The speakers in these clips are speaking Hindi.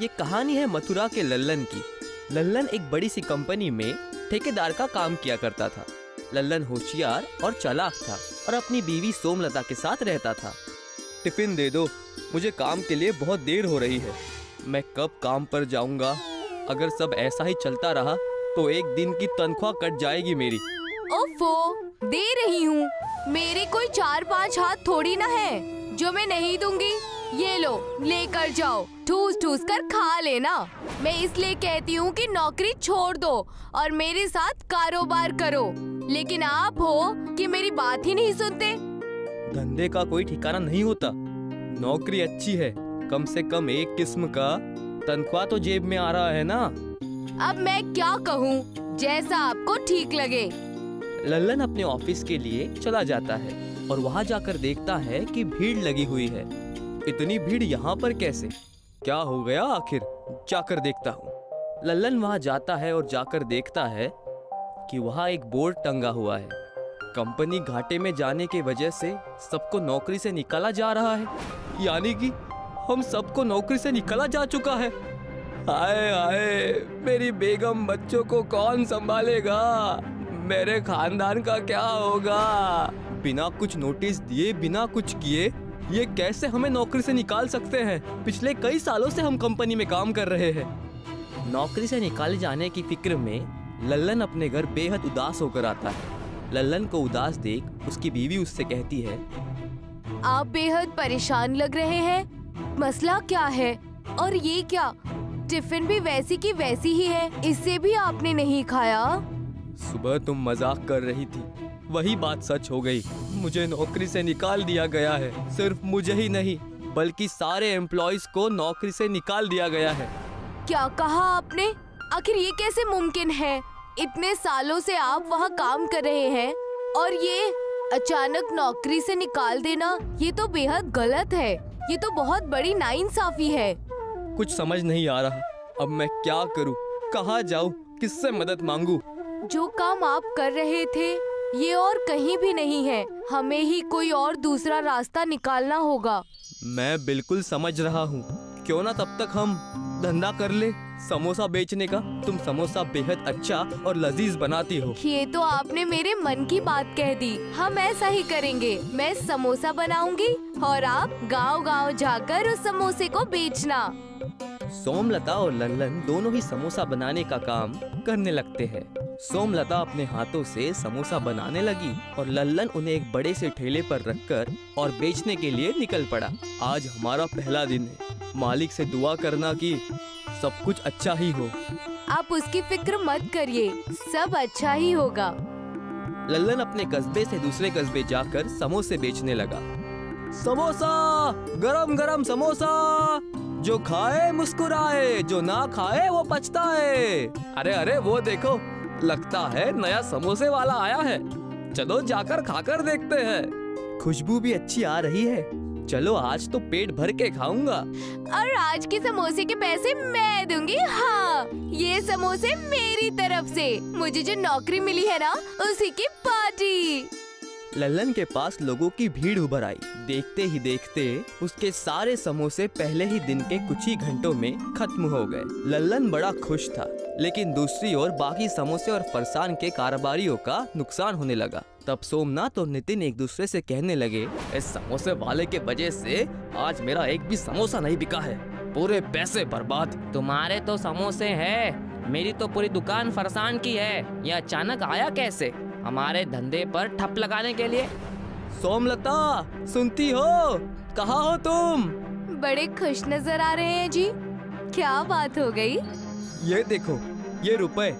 ये कहानी है मथुरा के लल्लन की। लल्लन एक बड़ी सी कंपनी में ठेकेदार का काम किया करता था। लल्लन होशियार और चालाक था और अपनी बीवी सोमलता के साथ रहता था। टिफिन दे दो, मुझे काम के लिए बहुत देर हो रही है। मैं कब काम पर जाऊंगा? अगर सब ऐसा ही चलता रहा तो एक दिन की तनख्वाह कट जाएगी मेरी। ओफो, दे रही हूँ। मेरे कोई 4-5 हाथ थोड़ी ना है जो मैं नहीं दूंगी। ये लो, लेकर जाओ, ठूस ठूस कर खा लेना। मैं इसलिए कहती हूँ कि नौकरी छोड़ दो और मेरे साथ कारोबार करो, लेकिन आप हो कि मेरी बात ही नहीं सुनते। धंधे का कोई ठिकाना नहीं होता। नौकरी अच्छी है, कम से कम एक किस्म का तनख्वाह तो जेब में आ रहा है ना। अब मैं क्या कहूँ, जैसा आपको ठीक लगे। लल्लन अपने ऑफिस के लिए चला जाता है और वहाँ जाकर देखता है कि भीड़ लगी हुई है। इतनी भीड़ यहाँ पर कैसे? क्या हो गया आखिर? जाकर देखता हूँ। लल्लन वहाँ जाता है और जाकर देखता है कि वहाँ एक बोर्ड टंगा हुआ है। कंपनी घाटे में जाने की वजह से सबको नौकरी से निकाला जा रहा है, यानी कि हम सबको नौकरी से निकाला जा चुका है। हाय हाय, मेरी बेगम बच्चों को कौन संभालेगा? मेरे खानदान का क्या होगा? बिना कुछ नोटिस दिए, बिना कुछ किए ये कैसे हमें नौकरी से निकाल सकते हैं? पिछले कई सालों से हम कंपनी में काम कर रहे हैं। नौकरी से निकाले जाने की फिक्र में लल्लन अपने घर बेहद उदास होकर आता है। लल्लन को उदास देख उसकी बीवी उससे कहती है, आप बेहद परेशान लग रहे हैं। मसला क्या है? और ये क्या, टिफिन भी वैसी की वैसी ही है, इससे भी आपने नहीं खाया? सुबह तुम मजाक कर रही थी, वही बात सच हो गई। मुझे नौकरी से निकाल दिया गया है। सिर्फ मुझे ही नहीं बल्कि सारे एम्प्लॉयज को नौकरी से निकाल दिया गया है। क्या कहा आपने? आखिर ये कैसे मुमकिन है? इतने सालों से आप वहाँ काम कर रहे हैं और ये अचानक नौकरी से निकाल देना, ये तो बेहद गलत है। ये तो बहुत बड़ी नाइंसाफी है। कुछ समझ नहीं आ रहा, अब मैं क्या करूं? कहाँ जाऊं? किससे मदद मांगू? जो काम आप कर रहे थे ये और कहीं भी नहीं है। हमें ही कोई और दूसरा रास्ता निकालना होगा। मैं बिल्कुल समझ रहा हूँ। क्यों ना तब तक हम धंधा कर ले, समोसा बेचने का। तुम समोसा बेहद अच्छा और लजीज बनाती हो। ये तो आपने मेरे मन की बात कह दी। हम ऐसा ही करेंगे। मैं समोसा बनाऊंगी और आप गांव-गांव जाकर उस समोसे को बेचना। सोमलता और लल्लन दोनों ही समोसा बनाने का काम करने लगते हैं। सोमलता अपने हाथों से समोसा बनाने लगी और लल्लन उन्हें एक बड़े से ठेले पर रखकर और बेचने के लिए निकल पड़ा। आज हमारा पहला दिन है। मालिक से दुआ करना कि सब कुछ अच्छा ही हो। आप उसकी फिक्र मत करिए, सब अच्छा ही होगा। लल्लन अपने कस्बे से दूसरे कस्बे जाकर समोसे बेचने लगा। समोसा, गरम गरम समोसा, जो खाए मुस्कुराए, जो ना खाए वो पछताए। अरे अरे वो देखो, लगता है नया समोसे वाला आया है। चलो जाकर खाकर देखते हैं। खुशबू भी अच्छी आ रही है। चलो आज तो पेट भर के खाऊंगा। और आज के समोसे के पैसे मैं दूंगी। हाँ, ये समोसे मेरी तरफ से। मुझे जो नौकरी मिली है ना, उसी की पार्टी। लल्लन के पास लोगों की भीड़ उभर आई। देखते ही देखते उसके सारे समोसे पहले ही दिन के कुछ ही घंटों में खत्म हो गए। लल्लन बड़ा खुश था, लेकिन दूसरी ओर बाकी समोसे और फरसान के कारोबारियों का नुकसान होने लगा। तब सोमनाथ और नितिन एक दूसरे से कहने लगे, इस समोसे वाले के वजह से आज मेरा एक भी समोसा नहीं बिका है। पूरे पैसे बर्बाद। तुम्हारे तो समोसे है, मेरी तो पूरी दुकान फरसान की है। ये अचानक आया कैसे हमारे धंधे पर ठप लगाने के लिए? सोमलता, सुनती हो? कहाँ हो तुम? बड़े खुश नजर आ रहे हैं जी। क्या बात हो गई? ये देखो, ये रुपए।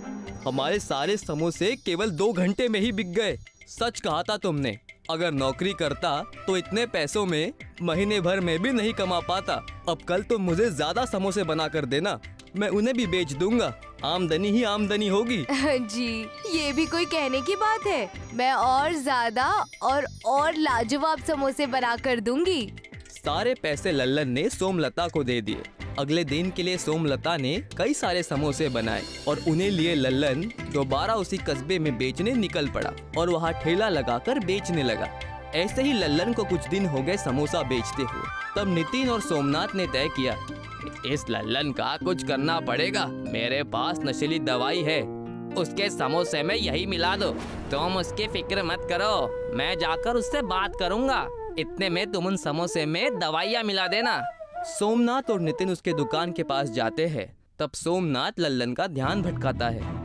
हमारे सारे समोसे केवल 2 घंटे में ही बिक गए। सच कहा था तुमने। अगर नौकरी करता तो इतने पैसों में महीने भर में भी नहीं कमा पाता। अब कल तुम मुझे ज्यादा समोसे बना कर देना, मैं उन्हें भी बेच दूंगा। आमदनी ही आमदनी होगी। जी, ये भी कोई कहने की बात है। मैं और ज्यादा और लाजवाब समोसे बना कर दूंगी। सारे पैसे लल्लन ने सोमलता को दे दिए। अगले दिन के लिए सोमलता ने कई सारे समोसे बनाए और उन्हें लिए लल्लन दोबारा उसी कस्बे में बेचने निकल पड़ा और वहाँ ठेला लगाकर बेचने लगा। ऐसे ही लल्लन को कुछ दिन हो गए समोसा बेचते हुए। तब नितिन और सोमनाथ ने तय किया इस लल्लन का कुछ करना पड़ेगा। मेरे पास नशीली दवाई है, उसके समोसे में यही मिला दो। तुम उसकी फिक्र मत करो, मैं जाकर उससे बात करूंगा। इतने में तुम उन समोसे में दवाइयाँ मिला देना। सोमनाथ और नितिन उसके दुकान के पास जाते हैं। तब सोमनाथ लल्लन का ध्यान भटकाता है।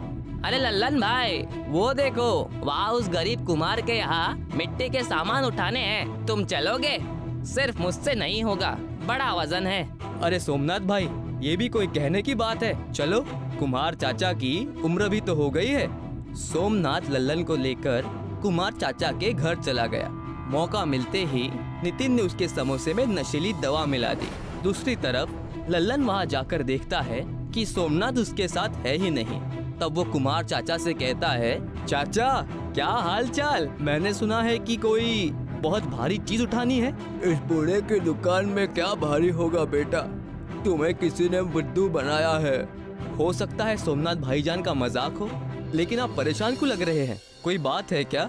अरे लल्लन भाई, वो देखो, वहाँ उस गरीब कुमार के यहाँ मिट्टी के सामान उठाने हैं। तुम चलोगे? सिर्फ मुझसे नहीं होगा, बड़ा वजन है। अरे सोमनाथ भाई, ये भी कोई कहने की बात है। चलो, कुमार चाचा की उम्र भी तो हो गई है। सोमनाथ लल्लन को लेकर कुमार चाचा के घर चला गया। मौका मिलते ही नितिन ने उसके समोसे में नशीली दवा मिला दी। दूसरी तरफ लल्लन वहाँ जाकर देखता है कि सोमनाथ उसके साथ है ही नहीं। तब वो कुमार चाचा से कहता है, चाचा क्या हाल चाल? मैंने सुना है कि कोई बहुत भारी चीज उठानी है। इस बूढ़े की दुकान में क्या भारी होगा बेटा, तुम्हें किसी ने बुद्धू बनाया है। हो सकता है सोमनाथ भाईजान का मजाक हो, लेकिन आप परेशान क्यों लग रहे हैं? कोई बात है क्या?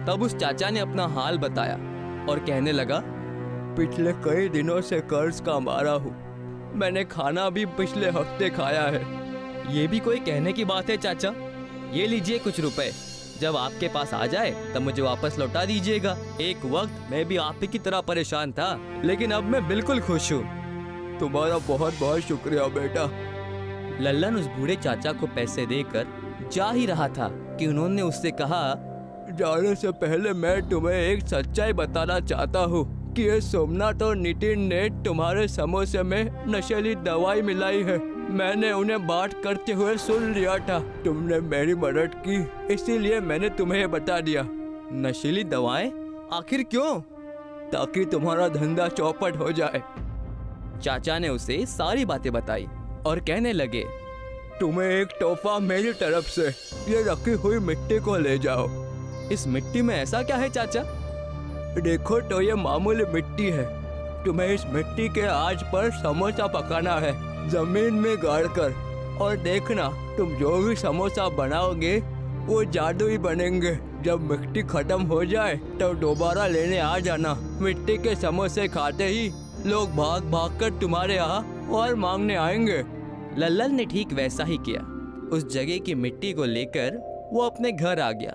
तब उस चाचा ने अपना हाल बताया और कहने लगा, पिछले कई दिनों से कर्ज का मारा हूँ। मैंने खाना भी पिछले हफ्ते खाया है। ये भी कोई कहने की बात है चाचा? ये लीजिए कुछ रुपए, जब आपके पास आ जाए तब मुझे वापस लौटा दीजिएगा। एक वक्त मैं भी आप ही की तरह परेशान था, लेकिन अब मैं बिल्कुल खुश हूँ। तुम्हारा बहुत बहुत शुक्रिया बेटा। लल्लन उस बूढ़े चाचा को पैसे देकर जा ही रहा था कि उन्होंने उससे कहा, जाने से पहले मैं तुम्हें एक सच्चाई बताना चाहता हूँ कि ये सोमनाथ और नितिन ने तुम्हारे समोसे में नशीली दवाई मिलाई है। मैंने उन्हें बात करते हुए सुन लिया था। तुमने मेरी मदद की, इसीलिए मैंने तुम्हें बता दिया। नशीली दवाएं? आखिर क्यों? ताकि तुम्हारा धंधा चौपट हो जाए। चाचा ने उसे सारी बातें बताई और कहने लगे, तुम्हें एक तोहफा मेरी तरफ से, ये रखी हुई मिट्टी को ले जाओ। इस मिट्टी में ऐसा क्या है चाचा? देखो तो ये मामूली मिट्टी है। तुम्हें इस मिट्टी के आग पर समोसा पकाना है, जमीन में गाड़कर। और देखना, तुम जो भी समोसा बनाओगे वो जादुई बनेंगे। जब मिट्टी खत्म हो जाए तब दोबारा लेने आ जाना। मिट्टी के समोसे खाते ही लोग भाग भाग कर तुम्हारे यहाँ और मांगने आएंगे। लल्लन ने ठीक वैसा ही किया। उस जगह की मिट्टी को लेकर वो अपने घर आ गया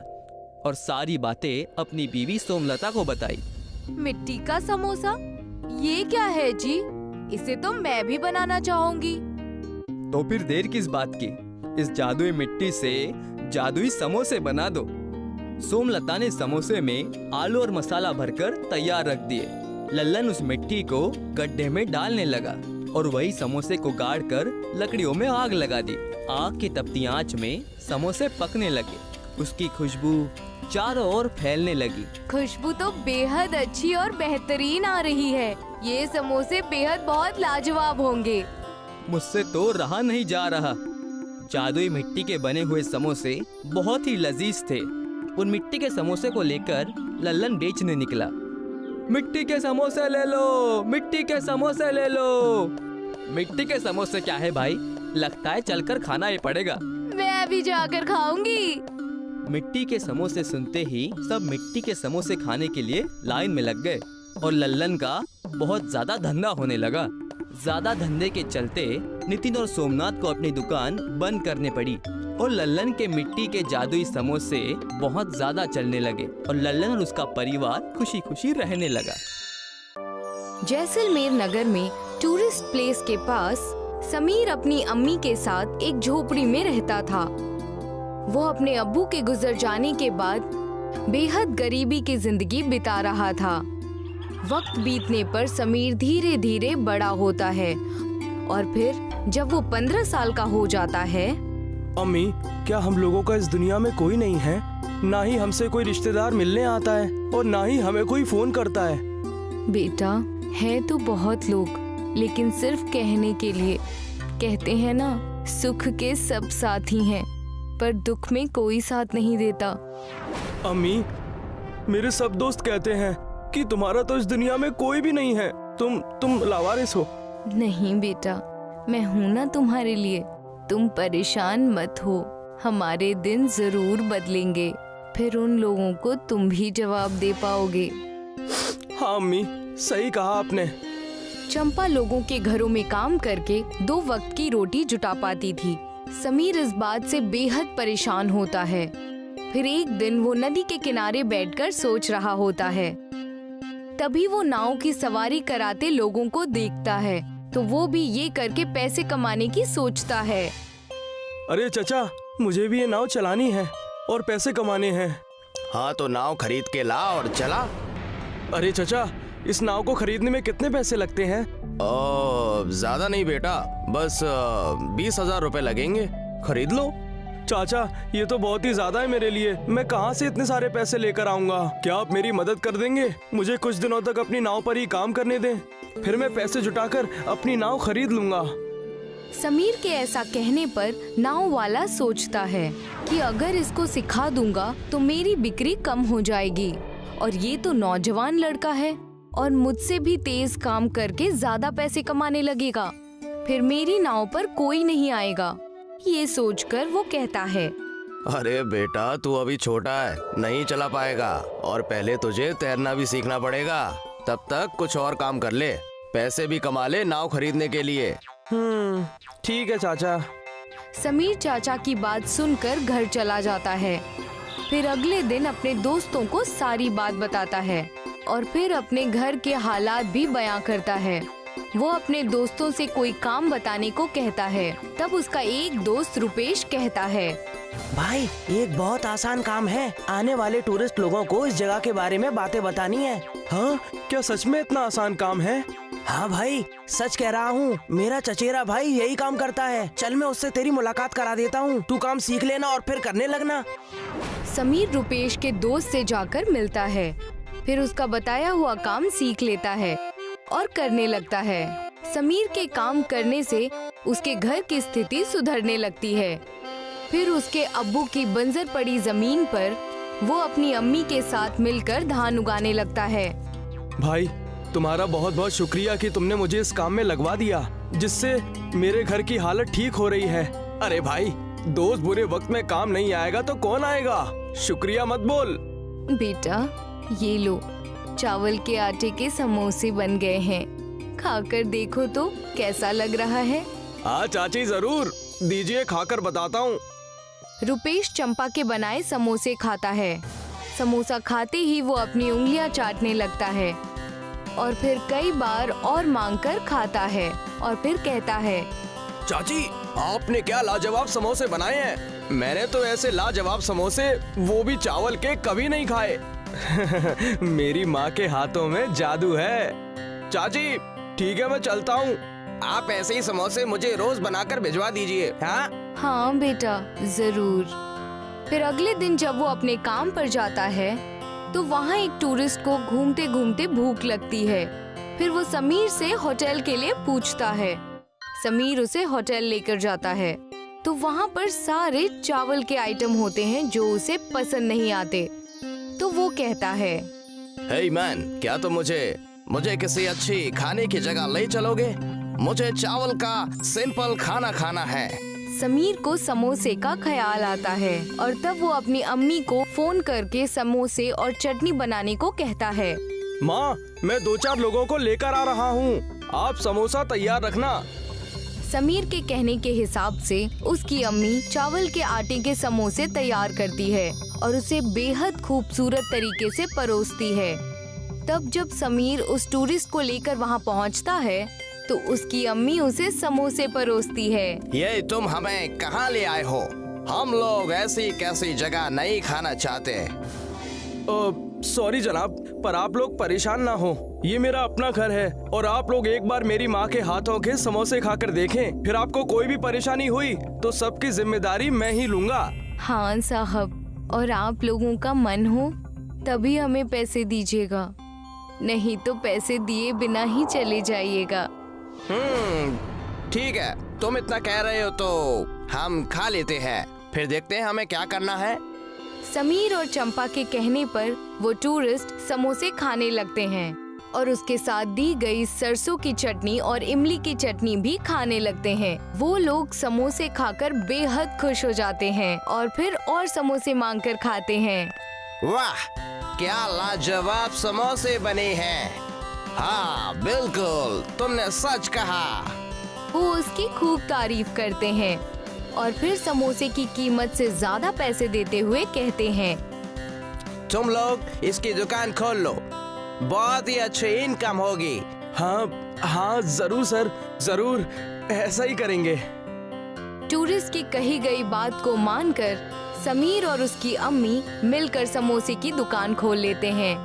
और सारी बातें अपनी बीवी सोमलता को बताई। मिट्टी का समोसा? ये क्या है जी? इसे तो मैं भी बनाना चाहूंगी। तो फिर देर किस बात की? इस जादुई मिट्टी से जादुई समोसे बना दो। सोमलता ने समोसे में आलू और मसाला भरकर तैयार रख दिए। लल्लन उस मिट्टी को गड्ढे में डालने लगा और वही समोसे को गाड़ कर लकड़ियों में आग लगा दी। आग की तपती आंच में समोसे पकने लगे। उसकी खुशबू चारों ओर फैलने लगी। खुशबू तो बेहद अच्छी और बेहतरीन आ रही है। ये समोसे बेहद बहुत लाजवाब होंगे। मुझसे तो रहा नहीं जा रहा। जादुई मिट्टी के बने हुए समोसे बहुत ही लजीज थे। उन मिट्टी के समोसे को लेकर लल्लन बेचने निकला। मिट्टी के समोसे ले लो, मिट्टी के समोसे ले लो। मिट्टी के समोसे क्या है भाई? लगता है चलकर खाना ही पड़ेगा। मैं भी जाकर खाऊंगी। मिट्टी के समोसे सुनते ही सब मिट्टी के समोसे खाने के लिए लाइन में लग गए और लल्लन का बहुत ज्यादा धंधा होने लगा। ज्यादा धंधे के चलते नितिन और सोमनाथ को अपनी दुकान बंद करने पड़ी और लल्लन के मिट्टी के जादुई समोसे बहुत ज्यादा चलने लगे और लल्लन और उसका परिवार खुशी खुशी रहने लगा। जैसलमेर नगर में टूरिस्ट प्लेस के पास समीर अपनी अम्मी के साथ एक झोपड़ी में रहता था। वो अपने अब्बू के गुजर जाने के बाद बेहद गरीबी की जिंदगी बिता रहा था। वक्त बीतने पर समीर धीरे धीरे बड़ा होता है और फिर जब वो 15 साल का हो जाता है। अम्मी, क्या हम लोगों का इस दुनिया में कोई नहीं है? ना ही हमसे कोई रिश्तेदार मिलने आता है और ना ही हमें कोई फोन करता है। बेटा, है तो बहुत लोग, लेकिन सिर्फ कहने के लिए। कहते हैं ना, सुख के सब साथी हैं, पर दुख में कोई साथ नहीं देता। अम्मी, मेरे सब दोस्त कहते हैं कि तुम्हारा तो इस दुनिया में कोई भी नहीं है। तुम लावारिस हो। नहीं बेटा, मैं हूँ ना तुम्हारे लिए। तुम परेशान मत हो, हमारे दिन जरूर बदलेंगे। फिर उन लोगों को तुम भी जवाब दे पाओगे। हाँ अम्मी, सही कहा आपने। चंपा लोगों के घरों में काम करके 2 वक्त की रोटी जुटा पाती थी। समीर इस बात से बेहद परेशान होता है। फिर एक दिन वो नदी के किनारे बैठकर सोच रहा होता है। तभी वो नाव की सवारी कराते लोगों को देखता है, तो वो भी ये करके पैसे कमाने की सोचता है। अरे चचा, मुझे भी ये नाव चलानी है और पैसे कमाने हैं। हाँ तो नाव खरीद के ला और चला। अरे चचा, इस नाव को खरीदने में कितने पैसे लगते हैं? ज्यादा नहीं बेटा, बस 20,000 रुपए लगेंगे, खरीद लो। चाचा, ये तो बहुत ही ज्यादा है मेरे लिए। मैं कहाँ से इतने सारे पैसे लेकर आऊंगा? क्या आप मेरी मदद कर देंगे? मुझे कुछ दिनों तक अपनी नाव पर ही काम करने दें, फिर मैं पैसे जुटाकर अपनी नाव खरीद लूंगा। समीर के ऐसा कहने पर नाव वाला सोचता है कि अगर इसको सिखा दूंगा तो मेरी बिक्री कम हो जाएगी, और ये तो नौजवान लड़का है और मुझसे भी तेज काम करके ज्यादा पैसे कमाने लगेगा, फिर मेरी नाव पर कोई नहीं आएगा। ये सोचकर वो कहता है, अरे बेटा, तू अभी छोटा है, नहीं चला पाएगा, और पहले तुझे तैरना भी सीखना पड़ेगा। तब तक कुछ और काम कर ले, पैसे भी कमा ले नाव खरीदने के लिए। ठीक है चाचा। समीर चाचा की बात सुनकर घर चला जाता है। फिर अगले दिन अपने दोस्तों को सारी बात बताता है और फिर अपने घर के हालात भी बयां करता है। वो अपने दोस्तों से कोई काम बताने को कहता है। तब उसका एक दोस्त रुपेश कहता है, भाई, एक बहुत आसान काम है। आने वाले टूरिस्ट लोगों को इस जगह के बारे में बातें बतानी है। हाँ, क्या सच में इतना आसान काम है? हाँ भाई, सच कह रहा हूँ। मेरा चचेरा भाई यही काम करता है। चल, मैं उससे तेरी मुलाकात करा देता हूँ। तू काम सीख लेना और फिर करने लगना। समीर रुपेश के दोस्त से जाकर मिलता है, फिर उसका बताया हुआ काम सीख लेता है और करने लगता है। समीर के काम करने से उसके घर की स्थिति सुधरने लगती है। फिर उसके अब्बू की बंजर पड़ी जमीन पर वो अपनी अम्मी के साथ मिलकर धान उगाने लगता है। भाई, तुम्हारा बहुत बहुत शुक्रिया कि तुमने मुझे इस काम में लगवा दिया, जिससे मेरे घर की हालत ठीक हो रही है। अरे भाई, दोस्त बुरे वक्त में काम नहीं आएगा तो कौन आएगा? शुक्रिया मत बोल। बेटा, ये लो, चावल के आटे के समोसे बन गए हैं, खाकर देखो तो कैसा लग रहा है। हाँ चाची, जरूर दीजिए, खाकर बताता हूँ। रुपेश चंपा के बनाए समोसे खाता है। समोसा खाते ही वो अपनी उंगलियां चाटने लगता है और फिर कई बार और मांगकर खाता है और फिर कहता है, चाची, आपने क्या लाजवाब समोसे बनाए हैं। मैंने तो ऐसे लाजवाब समोसे, वो भी चावल के, कभी नहीं खाए। मेरी माँ के हाथों में जादू है। चाची, ठीक है, मैं चलता हूँ। आप ऐसे ही समोसे मुझे रोज बनाकर भिजवा दीजिए। हाँ हाँ बेटा, जरूर। फिर अगले दिन जब वो अपने काम पर जाता है तो वहाँ एक टूरिस्ट को घूमते घूमते भूख लगती है। फिर वो समीर से होटल के लिए पूछता है। समीर उसे होटल लेकर जाता है तो वहाँ पर सारे चावल के आइटम होते हैं जो उसे पसंद नहीं आते। तो वो कहता है, हे मैन, क्या तुम मुझे किसी अच्छी खाने की जगह ले चलोगे? मुझे चावल का सिंपल खाना खाना है। समीर को समोसे का ख्याल आता है और तब वो अपनी अम्मी को फोन करके समोसे और चटनी बनाने को कहता है। माँ, मैं 2-4 लोगों को लेकर आ रहा हूँ, आप समोसा तैयार रखना। समीर के कहने के हिसाब से उसकी अम्मी चावल के आटे के समोसे तैयार करती है और उसे बेहद खूबसूरत तरीके से परोसती है। तब जब समीर उस टूरिस्ट को लेकर वहाँ पहुँचता है तो उसकी अम्मी उसे समोसे परोसती है। ये तुम हमें कहाँ ले आए हो? हम लोग ऐसी कैसी जगह नहीं खाना चाहते। सॉरी जनाब, पर आप लोग परेशान ना हो, ये मेरा अपना घर है और आप लोग एक बार मेरी माँ के हाथों के समोसे खाकर देखें, फिर आपको कोई भी परेशानी हुई तो सबकी जिम्मेदारी मैं ही लूंगा। हाँ साहब, और आप लोगों का मन हो तभी हमें पैसे दीजिएगा, नहीं तो पैसे दिए बिना ही चले जाइएगा। ठीक है, तुम इतना कह रहे हो तो हम खा लेते हैं, फिर देखते हैं हमें क्या करना है। समीर और चंपा के कहने पर वो टूरिस्ट समोसे खाने लगते हैं और उसके साथ दी गई सरसों की चटनी और इमली की चटनी भी खाने लगते हैं। वो लोग समोसे खाकर बेहद खुश हो जाते हैं और फिर और समोसे मांगकर खाते हैं। वाह, क्या लाजवाब समोसे बने हैं। हाँ बिल्कुल, तुमने सच कहा। वो उसकी खूब तारीफ करते हैं और फिर समोसे की कीमत से ज्यादा पैसे देते हुए कहते हैं, तुम लोग इसकी दुकान खोल लो, बहुत ही अच्छी इनकम होगी। हाँ हाँ जरूर सर, जरूर ऐसा ही करेंगे। टूरिस्ट की कही गई बात को मानकर समीर और उसकी अम्मी मिलकर समोसे की दुकान खोल लेते हैं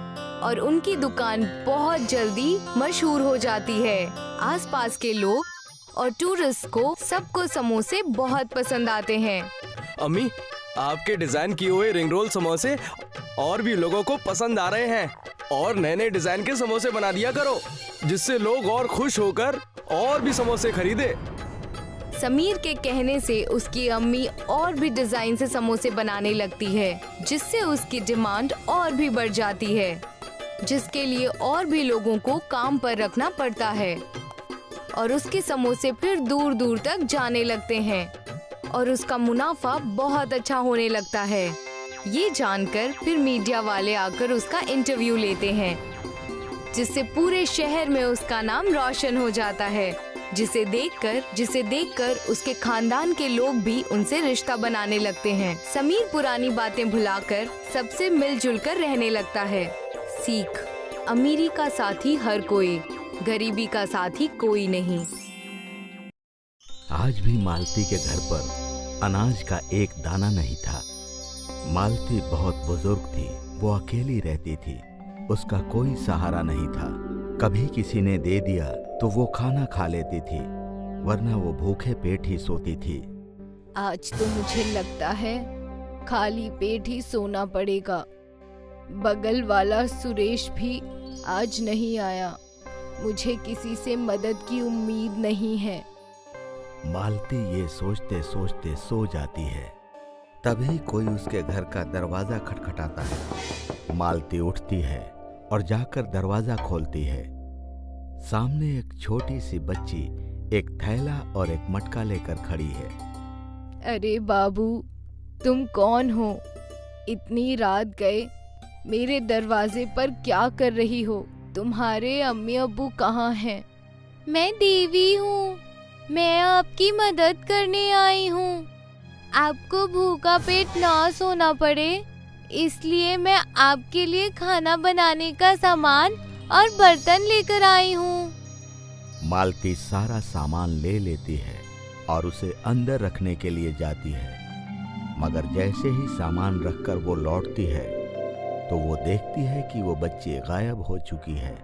और उनकी दुकान बहुत जल्दी मशहूर हो जाती है। आसपास के लोग और टूरिस्ट को सबको समोसे बहुत पसंद आते हैं। अम्मी, आपके डिजाइन किए हुए रिंग रोल समोसे और भी लोगों को पसंद आ रहे हैं, और नए नए डिजाइन के समोसे बना दिया करो, जिससे लोग और खुश होकर और भी समोसे खरीदे। समीर के कहने से उसकी अम्मी और भी डिजाइन से समोसे बनाने लगती है, जिससे उसकी डिमांड और भी बढ़ जाती है, जिसके लिए और भी लोगों को काम पर रखना पड़ता है और उसके समोसे फिर दूर दूर तक जाने लगते हैं और उसका मुनाफा बहुत अच्छा होने लगता है। ये जानकर फिर मीडिया वाले आकर उसका इंटरव्यू लेते हैं, जिससे पूरे शहर में उसका नाम रोशन हो जाता है, जिसे देखकर उसके खानदान के लोग भी उनसे रिश्ता बनाने लगते हैं। समीर पुरानी बातें भुलाकर सबसे मिलजुल कर रहने लगता है। सीख, अमीरी का साथी हर कोई, गरीबी का साथी कोई नहीं। आज भी मालती के घर पर अनाज का एक दाना नहीं था। मालती बहुत बुजुर्ग थी, वो अकेली रहती थी, उसका कोई सहारा नहीं था। कभी किसी ने दे दिया तो वो खाना खा लेती थी, वरना वो भूखे पेट ही सोती थी। आज तो मुझे लगता है खाली पेट ही सोना पड़ेगा। बगल वाला सुरेश भी आज नहीं आया, मुझे किसी से मदद की उम्मीद नहीं है। मालती ये सोचते सोचते सो जाती है। तभी कोई उसके घर का दरवाजा खटखटाता है। मालती उठती है और जाकर दरवाजा खोलती है। सामने एक छोटी सी बच्ची एक थैला और एक मटका लेकर खड़ी है। अरे बाबू, तुम कौन हो? इतनी रात गए मेरे दरवाजे पर क्या कर रही हो? तुम्हारे अम्मी अब्बू कहाँ हैं? मैं देवी हूँ, मैं आपकी मदद करने आई हूँ। आपको भूखा पेट ना सोना पड़े, इसलिए मैं आपके लिए खाना बनाने का सामान और बर्तन लेकर आई हूँ। मालती सारा सामान ले लेती है और उसे अंदर रखने के लिए जाती है, मगर जैसे ही सामान रखकर वो लौटती है तो वो देखती है कि वो बच्ची गायब हो चुकी है।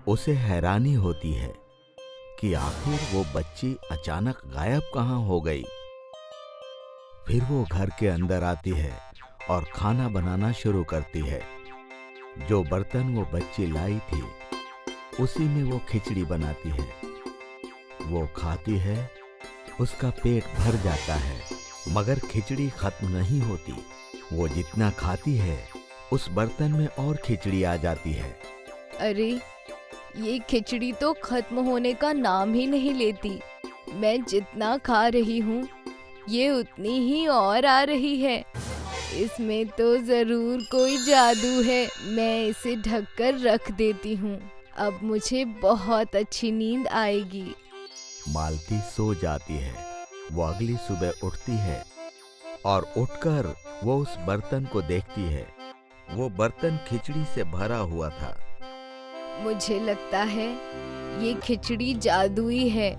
उसे हैरानी होती है कि आखिर वो बच्ची अचानक गायब कहाँ हो गई। फिर वो घर के अंदर आती है और खाना बनाना शुरू करती है। जो बर्तन वो बच्ची लाई थी उसी में वो खिचड़ी बनाती है। वो खाती है, उसका पेट भर जाता है, मगर खिचड़ी खत्म नहीं होती। वो जितना खाती है उस बर्तन में और खिचड़ी आ जाती है। अरे, ये खिचड़ी तो खत्म होने का नाम ही नहीं लेती। मैं जितना खा रही हूँ ये उतनी ही और आ रही है। इसमें तो जरूर कोई जादू है। मैं इसे ढककर रख देती हूँ, अब मुझे बहुत अच्छी नींद आएगी। मालती सो जाती है। वो अगली सुबह उठती है और उठकर वो उस बर्तन को देखती है। वो बर्तन खिचड़ी से भरा हुआ था। मुझे लगता है ये खिचड़ी जादुई है।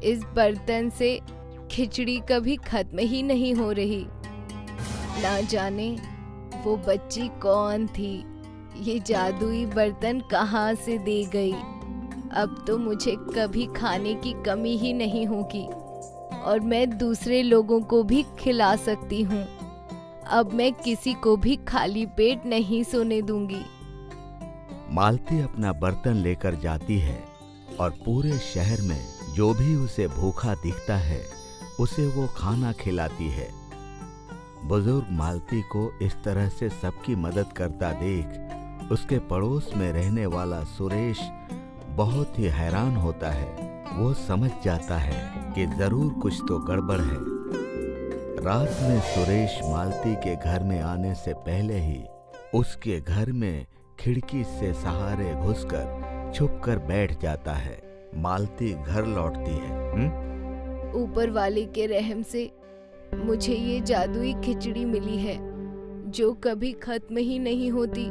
इस बर्तन से खिचड़ी कभी खत्म ही नहीं हो रही। ना जाने वो बच्ची कौन थी, ये जादुई बर्तन कहाँ से दे गई। अब तो मुझे कभी खाने की कमी ही नहीं होगी और मैं दूसरे लोगों को भी खिला सकती हूँ। अब मैं किसी को भी खाली पेट नहीं सोने दूंगी। मालती अपना बर्तन लेकर जाती है और पूरे शहर में जो भी उसे भूखा दिखता है उसे वो खाना खिलाती है। बुजुर्ग मालती को इस तरह से सबकी मदद करता देख उसके पड़ोस में रहने वाला सुरेश बहुत ही हैरान होता है। वो समझ जाता है कि जरूर कुछ तो गड़बड़ है। रात में सुरेश मालती के घर में आने से पहले ही उसके घर में खिड़की से सहारे घुसकर छुप कर बैठ जाता है। मालती घर लौटती है। ऊपर वाले के रहम से मुझे ये जादुई खिचड़ी मिली है जो कभी खत्म ही नहीं होती।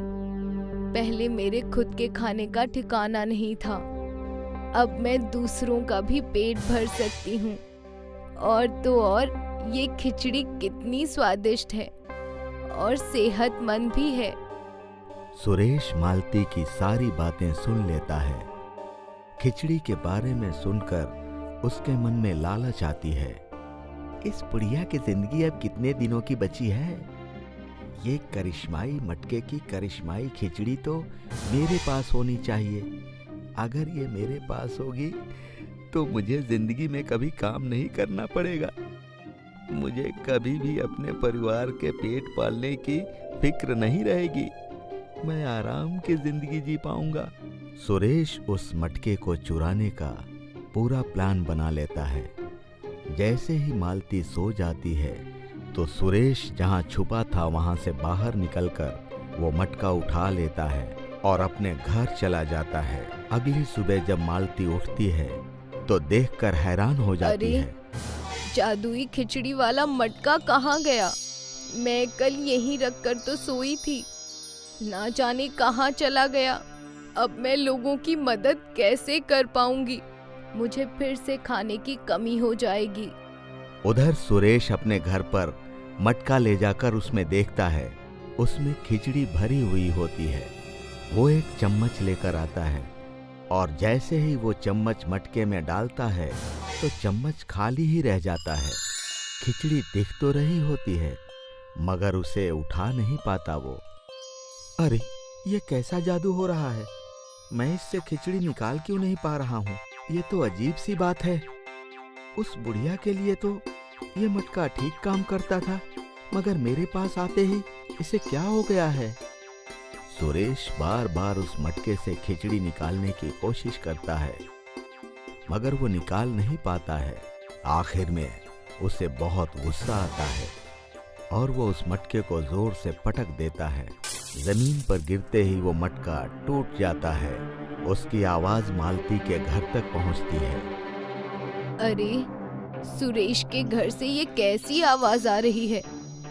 पहले मेरे खुद के खाने का ठिकाना नहीं था, अब मैं दूसरों का भी पेट भर सकती हूँ। और तो और ये खिचड़ी कितनी स्वादिष्ट है और सेहतमंद भी है। सुरेश मालती की सारी बातें सुन लेता है। खिचड़ी के बारे में सुनकर उसके मन में लालच आती है। इस बुढ़िया की जिंदगी अब कितने दिनों की बची है? ये करिश्माई मटके की करिश्माई खिचड़ी तो मेरे पास होनी चाहिए। अगर ये मेरे पास होगी तो मुझे जिंदगी में कभी काम नहीं करना पड़ेगा। मुझे कभी भी अपने परिवार के पेट पालने की फिक्र नहीं रहेगी। मैं आराम की जिंदगी जी पाऊंगा। सुरेश उस मटके को चुराने का पूरा प्लान बना लेता है। जैसे ही मालती सो जाती है तो सुरेश जहां छुपा था वहां से बाहर निकलकर वो मटका उठा लेता है और अपने घर चला जाता है। अगली सुबह जब मालती उठती है तो देखकर हैरान हो जाती है। जादुई खिचड़ी वाला मटका कहाँ गया? मैं कल यहीं रखकर तो सोई थी, ना जाने कहाँ चला गया। अब मैं लोगों की मदद कैसे कर पाऊंगी? मुझे फिर से खाने की कमी हो जाएगी। उधर सुरेश अपने घर पर मटका ले जाकर उसमें देखता है। उसमें खिचड़ी भरी हुई होती है। वो एक चम्मच लेकर आता है और जैसे ही वो चम्मच मटके में डालता है तो चम्मच खाली ही रह जाता है। खिचड़ी दिख तो रही होती है मगर उसे उठा नहीं पाता वो। अरे ये कैसा जादू हो रहा है? मैं इससे खिचड़ी निकाल क्यों नहीं पा रहा हूँ? ये तो अजीब सी बात है। उस बुढ़िया के लिए तो ये मटका ठीक काम करता था मगर मेरे पास आते ही इसे क्या हो गया है? सुरेश बार बार उस मटके से खिचड़ी निकालने की कोशिश करता है मगर वो निकाल नहीं पाता है। आखिर में उसे बहुत गुस्सा आता है और वो उस मटके को जोर से पटक देता है। जमीन पर गिरते ही वो मटका टूट जाता है। उसकी आवाज मालती के घर तक पहुंचती है। अरे सुरेश के घर से ये कैसी आवाज आ रही है?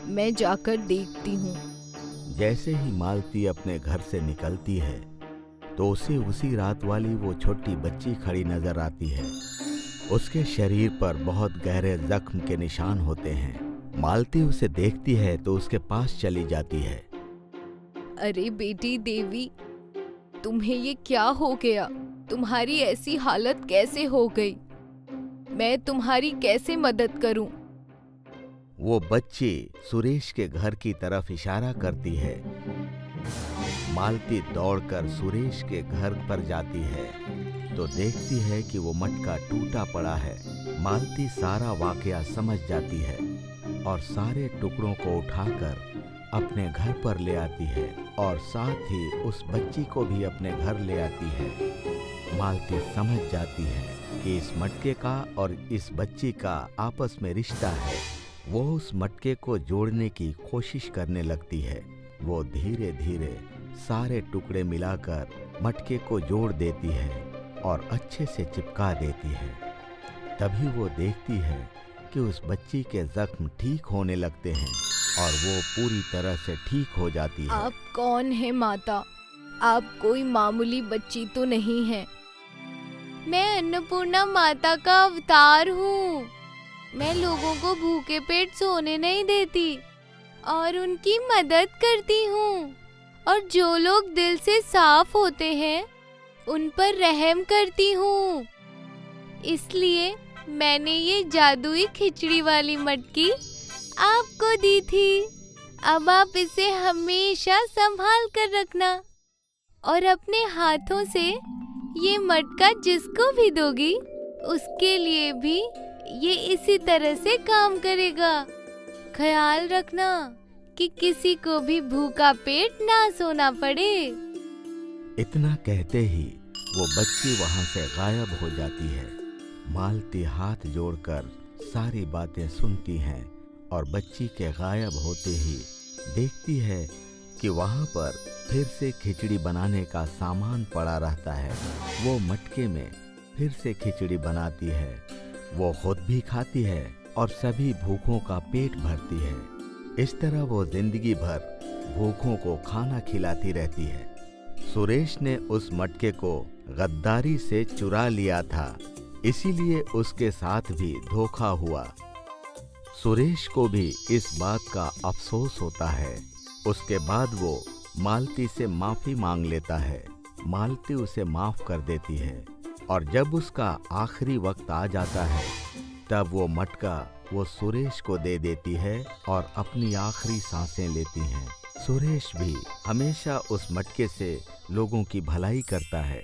मैं जाकर देखती हूँ। जैसे ही मालती अपने घर से निकलती है तो उसे उसी रात वाली वो छोटी बच्ची खड़ी नजर आती है। उसके शरीर पर बहुत गहरे जख्म के निशान होते हैं। मालती उसे देखती है तो उसके पास चली जाती है। अरे बेटी देवी, तुम्हें ये क्या हो गया? तुम्हारी ऐसी हालत कैसे हो गई? मैं तुम्हारी कैसे मदद करूं? वो बच्ची सुरेश के घर की तरफ इशारा करती है। मालती दौड़कर सुरेश के घर पर जाती है तो देखती है कि वो मटका टूटा पड़ा है। मालती सारा वाकया समझ जाती है और सारे टुकड़ों को उठाकर अपने घर पर ले आती है और साथ ही उस बच्ची को भी अपने घर ले आती है। मालती समझ जाती है कि इस मटके का और इस बच्ची का आपस में रिश्ता है। वो उस मटके को जोड़ने की कोशिश करने लगती है। वो धीरे धीरे सारे टुकड़े मिलाकर मटके को जोड़ देती है और अच्छे से चिपका देती है। तभी वो देखती है कि उस बच्ची के जख्म ठीक होने लगते हैं और वो पूरी तरह से ठीक हो जाती है। आप कौन है माता? आप कोई मामूली बच्ची तो नहीं है। मैं अन्नपूर्णा माता का अवतार हूँ। मैं लोगों को भूखे पेट सोने नहीं देती और उनकी मदद करती हूँ, और जो लोग दिल से साफ होते हैं उन पर रहम करती हूँ। इसलिए मैंने ये जादुई खिचड़ी वाली मटकी आपको दी थी। अब आप इसे हमेशा संभाल कर रखना और अपने हाथों से ये मटका जिसको भी दोगी उसके लिए भी ये इसी तरह से काम करेगा। ख्याल रखना कि किसी को भी भूखा पेट ना सोना पड़े। इतना कहते ही वो बच्ची वहां से गायब हो जाती है। मालती हाथ जोड़कर सारी बातें सुनती हैं और बच्ची के गायब होते ही देखती है कि वहाँ पर फिर से खिचड़ी बनाने का सामान पड़ा रहता है। वो मटके में फिर से खिचड़ी बनाती है। वो खुद भी खाती है और सभी भूखों का पेट भरती है। इस तरह वो जिंदगी भर भूखों को खाना खिलाती रहती है। सुरेश ने उस मटके को गद्दारी से चुरा लिया था, इसीलिए उसके साथ भी धोखा हुआ। सुरेश को भी इस बात का अफसोस होता है। उसके बाद वो मालती से माफी मांग लेता है। मालती उसे माफ कर देती है और जब उसका आखिरी वक्त आ जाता है तब वो मटका वो सुरेश को दे देती है और अपनी आखिरी सांसें लेती हैं। सुरेश भी हमेशा उस मटके से लोगों की भलाई करता है।